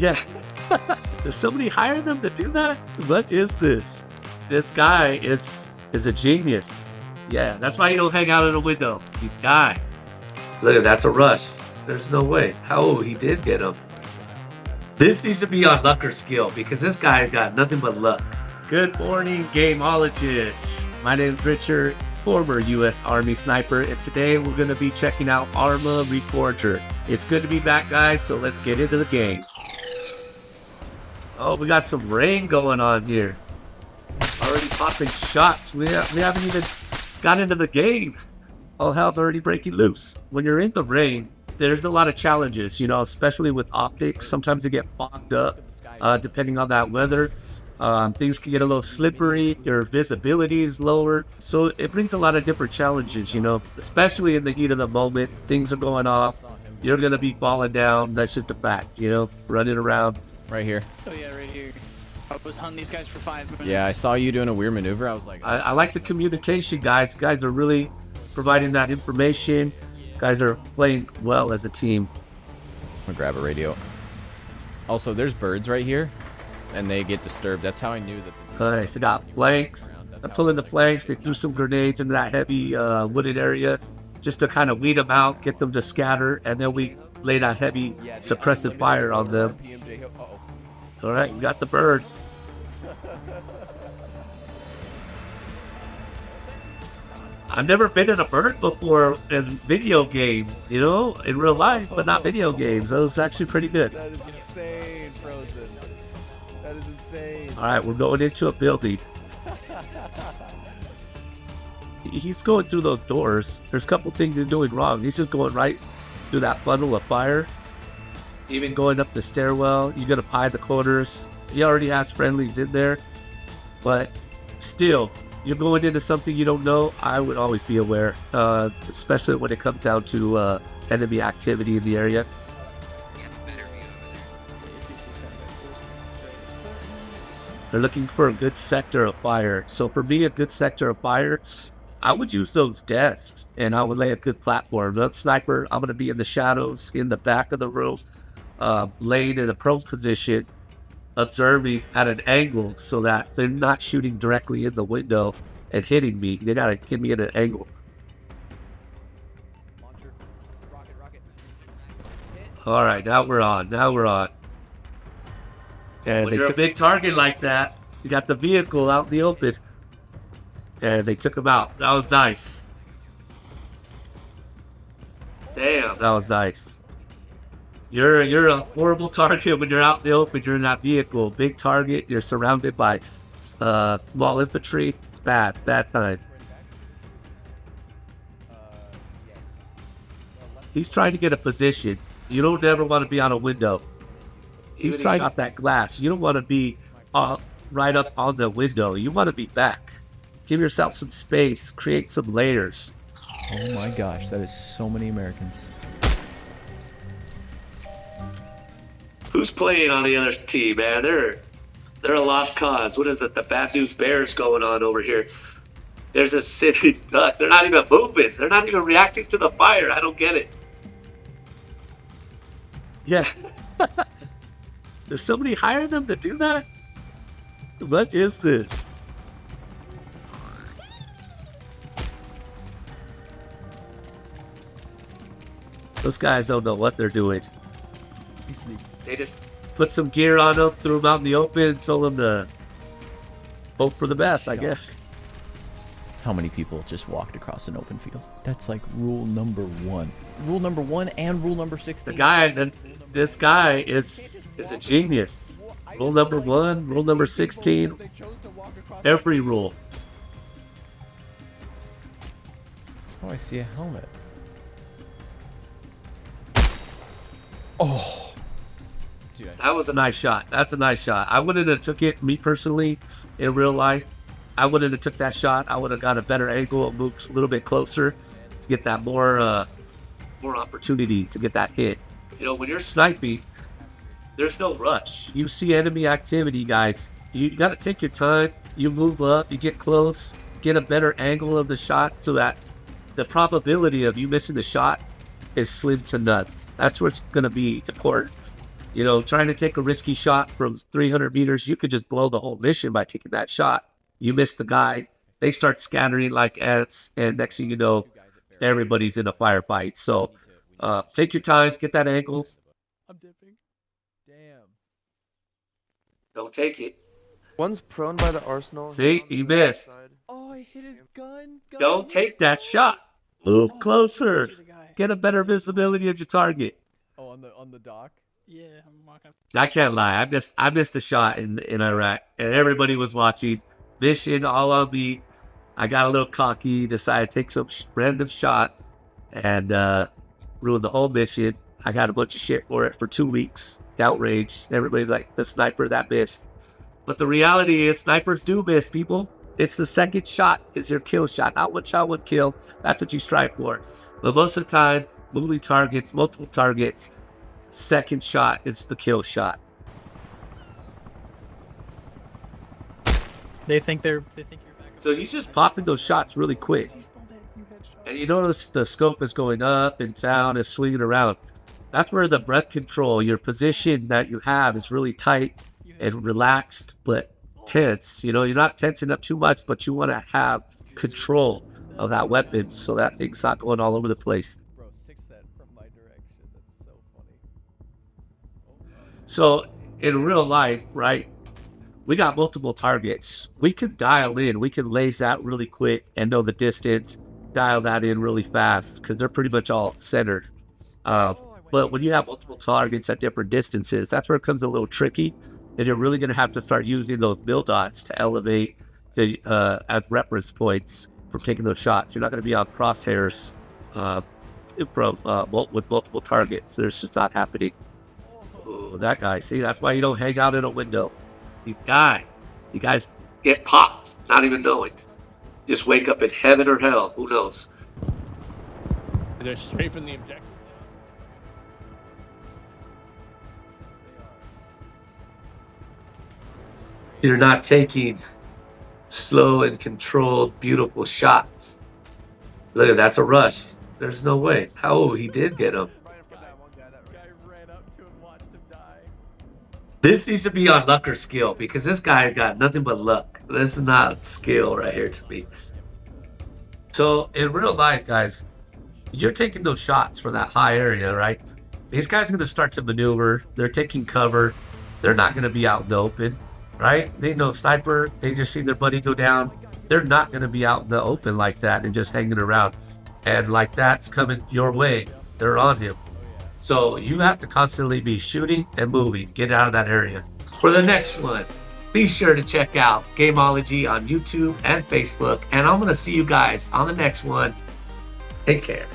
Yeah. Does somebody hire them to do that? What is this? This guy is a genius. Yeah, that's why you don't hang out in a window. You die. Look, that's a rush. There's no way. Oh, he did get him. This needs to be on luck or skill because this guy got nothing but luck. Good morning, Gamologists. My name's Richard, former U.S. Army sniper, and today we're going to be checking out Arma Reforger. It's good to be back, guys, so let's get into the game. Oh, we got some rain going on here. Already popping shots. We haven't even got into the game. Oh, hell's already breaking loose. When you're in the rain, there's a lot of challenges, you know, especially with optics. Sometimes they get fogged up, depending on that weather. Things can get a little slippery. Your visibility is lower. So it brings a lot of different challenges, you know, especially in the heat of the moment. Things are going off. You're going to be falling down. That's just a fact, you know, running around. Right here. Oh yeah, right here. I was hunting these guys for 5 minutes. Yeah, I saw you doing a weird maneuver. I was like, I like the communication, guys. Guys are really providing that information. Guys are playing well as a team. I'm gonna grab a radio. Also, there's birds right here, and they get disturbed. That's how I knew that. Nice. They got flanks. They're pulling the flanks. They threw some grenades into that heavy wooded area just to kind of weed them out, get them to scatter, and then we lay that heavy suppressive fire on them. All right, we got the bird. I've never been in a bird before in video game, you know, in real life, but not video games. That was actually pretty good. That is insane, Frozen. That is insane. All right, we're going into a building. He's going through those doors. There's a couple things he's doing wrong. He's just going right through that funnel of fire. Even going up the stairwell, you're gonna pie the corners. He already has friendlies in there, but still, you're going into something you don't know. I would always be aware, especially when it comes down to enemy activity in the area. They're looking for a good sector of fire. So for me, a good sector of fire, I would use those desks and I would lay a good platform. The sniper, I'm gonna be in the shadows in the back of the room. Laying in a prone position, observing at an angle so that they're not shooting directly in the window and hitting me. They gotta hit me at an angle. All right, now we're on. And they took a big target like that. You got the vehicle out in the open, and they took him out. That was nice. Damn, that was nice. You're a horrible target when you're out in the open. You're in that vehicle, big target. You're surrounded by small infantry. It's bad time. He's trying to get a position. You don't ever want to be on a window. He's trying to get that glass. You don't want to be right up on the window. You want to be back. Give yourself some space. Create some layers. Oh my gosh, that is so many Americans. Who's playing on the other team, man? They're a lost cause. What is it? The Bad News Bears going on over here. There's a city duck. They're not even moving. They're not even reacting to the fire. I don't get it. Yeah. Does somebody hire them to do that? What is this? Those guys don't know what they're doing. They just put some gear on them, threw them out in the open, told them to hope for the best, I guess. How many people just walked across an open field? That's like rule number 1. Rule number 1 and rule number 16. This guy is a genius. Rule number 1, rule number 16, every rule. Oh, I see a helmet. oh, That was a nice shot. That's a nice shot. I wouldn't have took it, me personally, in real life. I wouldn't have took that shot. I would have got a better angle and moved a little bit closer to get that more opportunity to get that hit. You know, when you're sniping, there's no rush. You see enemy activity, guys. You got to take your time. You move up, you get close, get a better angle of the shot so that the probability of you missing the shot is slim to none. That's what's going to be important. You know, trying to take a risky shot from 300 meters, you could just blow the whole mission by taking that shot. You miss the guy, they start scattering like ants, and next thing you know, everybody's in a firefight. So take your time, get that angle. I'm dipping. Damn. Don't take it. One's prone by the arsenal. See, he missed. Oh, I hit his gun. Don't take that shot. Move Oh, closer. see the guy. Get a better visibility of your target. Oh, on the dock. Yeah, I'm walking up. I can't lie. I missed a shot in Iraq, and everybody was watching. Mission all on me. I got a little cocky, decided to take some random shot, and ruined the whole mission. I got a bunch of shit for it for 2 weeks. Outrage. Everybody's like, the sniper that missed. But the reality is, snipers do miss, people. It's the second shot is your kill shot. Not one shot, one kill. That's what you strive for. But most of the time, moving targets, multiple targets, second shot is the kill shot. They think you're back. So he's just popping those shots really quick. And you notice the scope is going up and down and swinging around. That's where the breath control, your position that you have is really tight and relaxed, but tense. You know, you're not tensing up too much, but you want to have control of that weapon so that thing's not going all over the place. Bro, 6 set from my direction. That's so funny. So in real life, right, we got multiple targets. We can dial in, we can laze that really quick and know the distance, dial that in really fast because they're pretty much all centered. But when you have multiple targets at different distances, that's where it becomes a little tricky. And you're really going to have to start using those mill dots to elevate the as reference points for taking those shots. You're not going to be on crosshairs with multiple targets. There's just not happening. Ooh, that guy. See, that's why you don't hang out in a window. You die. You guys get popped, not even knowing. Just wake up in heaven or hell. Who knows? They're straight from the objective. You're not taking slow and controlled, beautiful shots. Look, that's a rush. There's no way. Oh, he did get him. Guy ran up to him, watched him die. This needs to be on luck or skill because this guy got nothing but luck. This is not skill right here to me. So in real life, guys, you're taking those shots from that high area, right? These guys are going to start to maneuver. They're taking cover. They're not going to be out in the open, right? They know sniper. They just see their buddy go down. They're not going to be out in the open like that and just hanging around. And like that's coming your way. They're on him. So you have to constantly be shooting and moving. Get out of that area. For the next one, be sure to check out Gamology on YouTube and Facebook. And I'm going to see you guys on the next one. Take care.